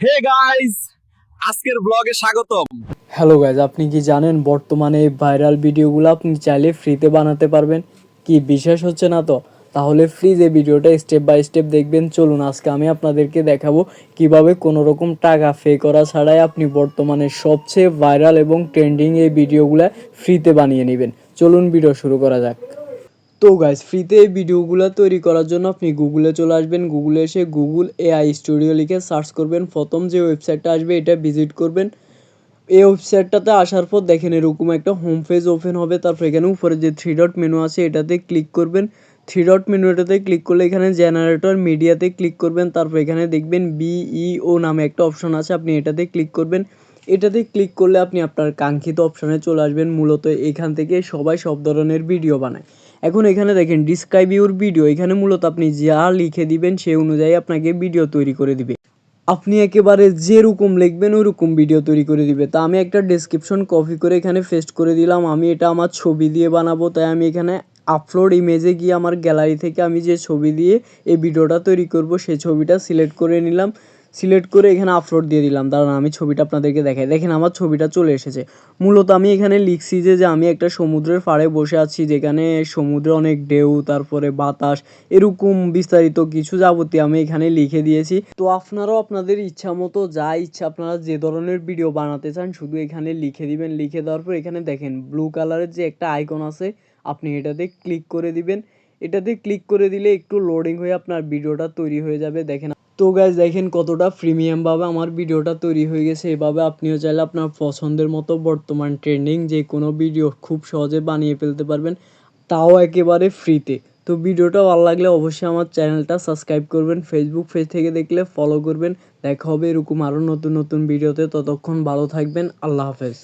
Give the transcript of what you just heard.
Hey guys, আজকের ব্লগে স্বাগতম। হ্যালো গাইজ, আপনি কি জানেন বর্তমানে এই ভাইরাল ভিডিওগুলো আপনি চাইলে ফ্রিতে বানাতে পারবেন? কি বিশ্বাস হচ্ছে না তো? তাহলে প্লিজ এই ভিডিওটা স্টেপ বাই স্টেপ দেখবেন। চলুন আজকে আমি আপনাদেরকে দেখাবো কিভাবে কোনো রকম টাকা পে করা ছাড়াই আপনি বর্তমানে সবচেয়ে ভাইরাল এবং ট্রেন্ডিং এই ভিডিওগুলো ফ্রিতে বানিয়ে নেবেন। চলুন ভিডিও শুরু করা যাক। তো গাইজ, ফ্রিতে এই ভিডিওগুলো তৈরি করার জন্য আপনি গুগলে চলে আসবেন। গুগলে এসে গুগল এআই স্টুডিও লিখে সার্চ করবেন। প্রথম যে ওয়েবসাইটটা আসবে এটা ভিজিট করবেন। এই ওয়েবসাইটটাতে আসার পর দেখেন এরকম একটা হোম পেজ ওপেন হবে। তারপর এখানে উপরে যে থ্রি ডট মেনু আছে এটাতে ক্লিক করবেন। থ্রি ডট মেনুটাতে ক্লিক করলে এখানে জেনারেটর মিডিয়াতে ক্লিক করবেন। তারপর এখানে দেখবেন বিইও নামে একটা অপশন আছে, আপনি এটাতে ক্লিক করবেন। এটাতে ক্লিক করলে আপনি আপনার কাঙ্ক্ষিত অপশনে চলে আসবেন। মূলত এখান থেকে সবাই সব ধরনের ভিডিও বানায়। এখন এখানে দেখেন ডিসক্রাইব ইউর ভিডিও, এখানে মূলত আপনি যা লিখে দিবেন সেই অনুযায়ী আপনাকে ভিডিও তৈরি করে দিবে। আপনি একেবারে যেরকম লিখবেন ওরকম ভিডিও তৈরি করে দিবে। তা আমি একটা ডেসক্রিপশন কপি করে এখানে পেস্ট করে দিলাম। আমি এটা আমার ছবি দিয়ে বানাবো, তাই আমি এখানে আপলোড ইমেজে গিয়ে আমার গ্যালারি থেকে আমি যে ছবি দিয়ে এই ভিডিওটা তৈরি করব সেই ছবিটা সিলেক্ট করে নিলাম। সিলেক্ট করে এখানে আপলোড দিয়ে দিলাম। দাঁড়ান আমি ছবিটা আপনাদেরকে দেখাই। দেখেন আমার ছবিটা চলে এসেছে। মূলত আমি এখানে লিখছি যে আমি একটা সমুদ্রের পাড়ে বসে আছি, যেখানে সমুদ্রে অনেক ঢেউ, তারপরে বাতাস, এরকম বিস্তারিত কিছু যাবতীয় আমি এখানে লিখে দিয়েছি। তো আপনারাও আপনাদের ইচ্ছা মতো যা ইচ্ছা আপনারা যে ধরনের ভিডিও বানাতে চান শুধু এখানে লিখে দিবেন। লিখে দেওয়ার পর এখানে দেখেন ব্লু কালারের যে একটা আইকন আছে, আপনি এটাতে ক্লিক করে দিবেন। এটাতে ক্লিক করে দিলে একটু লোডিং হয়ে আপনার ভিডিওটা তৈরি হয়ে যাবে। দেখেন তো গাইজ, দেখেন কতটা প্রিমিয়ামভাবে আমার ভিডিওটা তৈরি হয়ে গেছে। এভাবে আপনিও চাইলে আপনার পছন্দের মতো বর্তমান ট্রেন্ডিং যে কোনো ভিডিও খুব সহজে বানিয়ে ফেলতে পারবেন, তাও একেবারে ফ্রিতে। তো ভিডিওটা ভালো লাগলে অবশ্যই আমার চ্যানেলটা সাবস্ক্রাইব করবেন। ফেসবুক পেজ থেকে দেখলে ফলো করবেন। দেখা হবে এরকম আরও নতুন নতুন ভিডিওতে। ততক্ষণ ভালো থাকবেন। আল্লাহ হাফেজ।